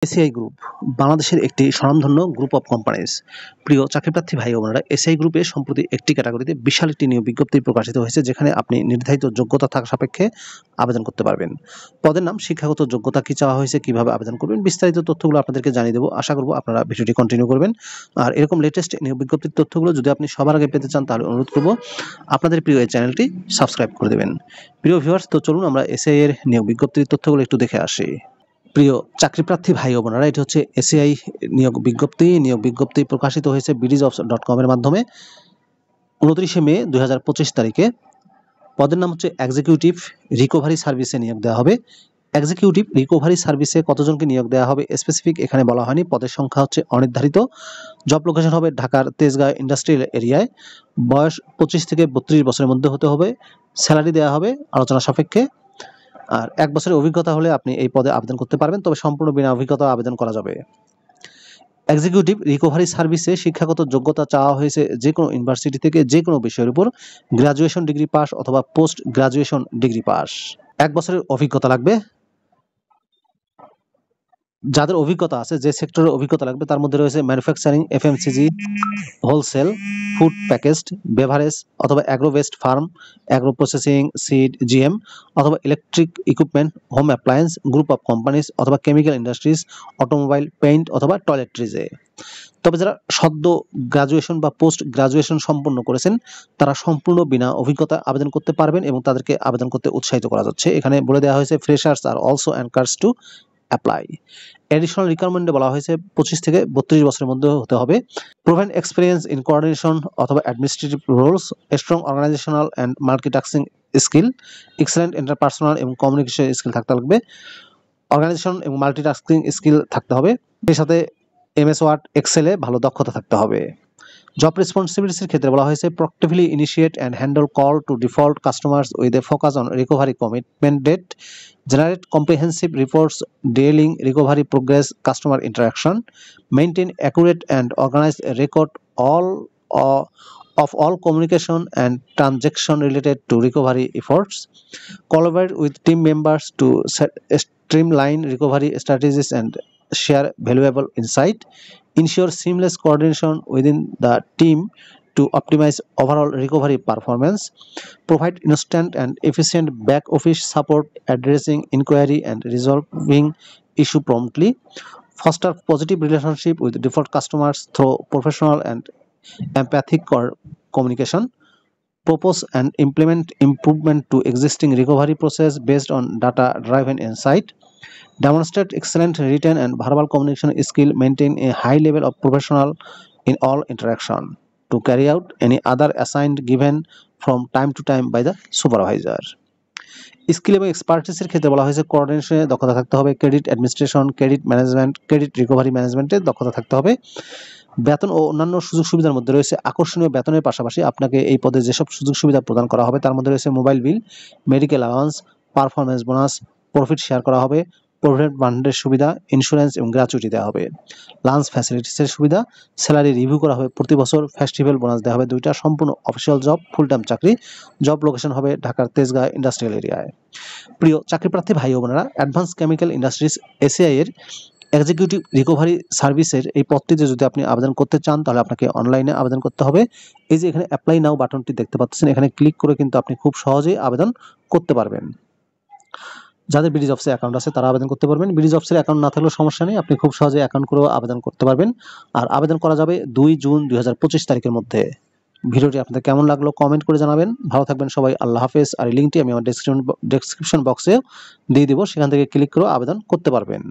ACI group বাংলাদেশের একটি স্বনামধন্য গ্রুপ অফ কোম্পানিজ। প্রিয় চাকরিপ্রার্থী ভাই ও বোনেরা, এসিআই গ্রুপে সম্প্রতি একটি ক্যাটাগরিতে বিশাল একটি নিয়োগ বিজ্ঞপ্তি প্রকাশিত হয়েছে, যেখানে আপনি নির্ধারিত যোগ্যতা থাকা সাপেক্ষে আবেদন করতে পারবেন। পদের নাম, শিক্ষাগত যোগ্যতা কি চাওয়া হয়েছে, কিভাবে আবেদন করবেন, বিস্তারিত তথ্যগুলো আপনাদেরকে জানিয়ে দেবো। আশা করব আপনারা ভিডিওটি কন্টিনিউ করবেন। আর এরকম লেটেস্ট নিয়োগ বিজ্ঞপ্তির তথ্যগুলো যদি আপনি সবার আগে পেতে চান, তাহলে অনুরোধ করব আপনাদের প্রিয় এই চ্যানেলটি সাবস্ক্রাইব করে দেবেন। প্রিয় ভিউয়ার্স, তো চলুন আমরা এসিআই এর নিয়োগ বিজ্ঞপ্তির তথ্যগুলো একটু দেখে আসি। প্রিয় চাকরিপ্রার্থী ভাই ও বোনেরা, এটি হচ্ছে এসিআই নিয়োগ বিজ্ঞপ্তি প্রকাশিত হয়েছে BDjobs.com এর মাধ্যমে 29 মে 2025 তারিখে। পদের নাম হচ্ছে এক্সিকিউটিভ রিকভারি সার্ভিসে নিয়োগ দেওয়া হবে। এক্সিকিউটিভ রিকভারি সার্ভিসে কতজনকে নিয়োগ দেওয়া হবে স্পেসিফিক এখানে বলা হয়নি। পদের সংখ্যা হচ্ছে অনির্ধারিত। জব লোকেশন হবে ঢাকার তেজগাঁও ইন্ডাস্ট্রিয়াল এরিয়ায়। বয়স 25 থেকে 32 বছরের মধ্যে হতে হবে। স্যালারি দেওয়া হবে আলোচনা সাপেক্ষে। আর 1 বছরের অভিজ্ঞতা হলে আপনি এই পদে আবেদন করতে পারবেন, তবে সম্পূর্ণ বিনা অভিজ্ঞতা আবেদন করা যাবে। এক্সিকিউটিভ রিকভারি সার্ভিসে শিক্ষাগত যোগ্যতা চাওয়া হয়েছে যে কোনো ইউনিভার্সিটি থেকে যে কোনো বিষয়ের উপর গ্র্যাজুয়েশন ডিগ্রি পাস অথবা পোস্ট গ্র্যাজুয়েশন ডিগ্রি পাস। 1 বছরের অভিজ্ঞতা লাগবে। যাদের অভিজ্ঞতা আছে, যে সেক্টরের অভিজ্ঞতা লাগবে তার মধ্যে রয়েছে manufacturing, FMCG, wholesale, food packaged, beverage অথবা agro waste farm, agro processing, seed, GM অথবা electric equipment, home appliance, group of companies অথবা কেমিক্যাল ইন্ডাস্ট্রিজ, অটোমোবাইল, পেইন্ট অথবা টয়লেট্রিজে। তবে যারা সদ্য গ্রাজুয়েশন বা পোস্ট গ্রাজুয়েশন সম্পন্ন করেছেন, তারা সম্পূর্ণ বিনা অভিজ্ঞতা আবেদন করতে পারবেন এবং তাদেরকে আবেদন করতে উৎসাহিত করা যাচ্ছে। এখানে বলে দেওয়া হয়েছে ফ্রেশার্স আর also encouraged to apply. Additional রিকোয়ারমেন্টে বলা হয়েছে 25 থেকে 32 বছরের মধ্যে হতে হবে। প্রোভেন এক্সপিরিয়েন্স ইন কোঅর্ডিনেশন অথবা administrative roles, strong organisational and multitasking skill, excellent interpersonal এবং কমিউনিকেশন স্কিল থাকতে লাগবে। অর্গানাইজেশন এবং মাল্টিটাস্কিং স্কিল থাকতে হবে। এর সাথে এমএস ওয়ার্ড, এক্সেলে ভালো দক্ষতা থাকতে হবে। জব রেসপন্সিবিলিটির ক্ষেত্রে বলা হয়েছে proactively initiate and handle call to default customers with a focus on recovery commitment date, generate comprehensive reports detailing recovery progress, customer interaction, maintain accurate and organized record of all communication and transaction related to recovery efforts, collaborate with team members to streamline recovery strategies and share valuable insight, ensure seamless coordination within the team to optimize overall recovery performance, provide instant and efficient back office support addressing inquiry and resolving issue promptly, foster positive relationship with default customers through professional and empathic communication, propose and implement improvement to existing recovery process based on data driven insight, demonstrate excellent written and verbal communication skill, maintain a high level of professional in all interaction, to carry out any other assigned given from time to time by the supervisor. Skill এবং এক্সপার্টিসের ক্ষেত্রে বলা হয়েছে কোঅর্ডিনেশনে দক্ষতা থাকতে হবে, credit administration, credit management, credit recovery ম্যানেজমেন্টে দক্ষতা থাকতে হবে। বেতন ও অন্যান্য সুযোগ সুবিধার মধ্যে রয়েছে আকর্ষণীয় বেতনের পাশাপাশি আপনাকে এই পদে যেসব সুযোগ সুবিধা প্রদান করা হবে তার মধ্যে রয়েছে mobile bill, medical allowance, performance bonus, profit share করা হবে, প্রভিডেন্ট ফান্ডের সুবিধা, ইন্স্যুরেন্স এবং গ্র্যাচুইটি দেওয়া হবে, লাঞ্চ ফ্যাসিলিটিসের সুবিধা, স্যালারি রিভিউ করা হবে প্রতি বছর, ফেস্টিভ্যাল বোনাস দেওয়া হবে। 2টা সম্পূর্ণ অফিসিয়াল জব, ফুল টাইম চাকরি। জব লোকেশন হবে ঢাকার তেজগাঁও ইন্ডাস্ট্রিয়াল এরিয়ায়। প্রিয় চাকরিপ্রার্থী ভাই ও বোনেরা, অ্যাডভান্স কেমিক্যাল ইন্ডাস্ট্রিজ এসিআই এর এক্সিকিউটিভ রিকভারি সার্ভিসের এই পদটিতে যদি আপনি আবেদন করতে চান, তাহলে আপনাকে অনলাইনে আবেদন করতে হবে। এই যে এখানে অ্যাপ্লাই নাও বাটনটি দেখতে পাচ্ছেন, এখানে ক্লিক করে কিন্তু আপনি খুব সহজেই আবেদন করতে পারবেন। যাদের BDjobs-এ অ্যাকাউন্ট আছে তারা আবেদন করতে পারবেন। BDjobs-এর অ্যাকাউন্ট না থাকলেও সমস্যা নেই, আপনি খুব সহজে অ্যাকাউন্ট করেও আবেদন করতে পারবেন। আর আবেদন করা যাবে 2 জুন 2025 তারিখের মধ্যে। ভিডিওটি আপনাদের কেমন লাগলো কমেন্ট করে জানাবেন। ভালো থাকবেন সবাই, আল্লাহ হাফেজ। আর এই লিঙ্কটি আমি আমার ডেসক্রিপশন বক্সে দিয়ে দিব, সেখান থেকে ক্লিক করে আবেদন করতে পারবেন।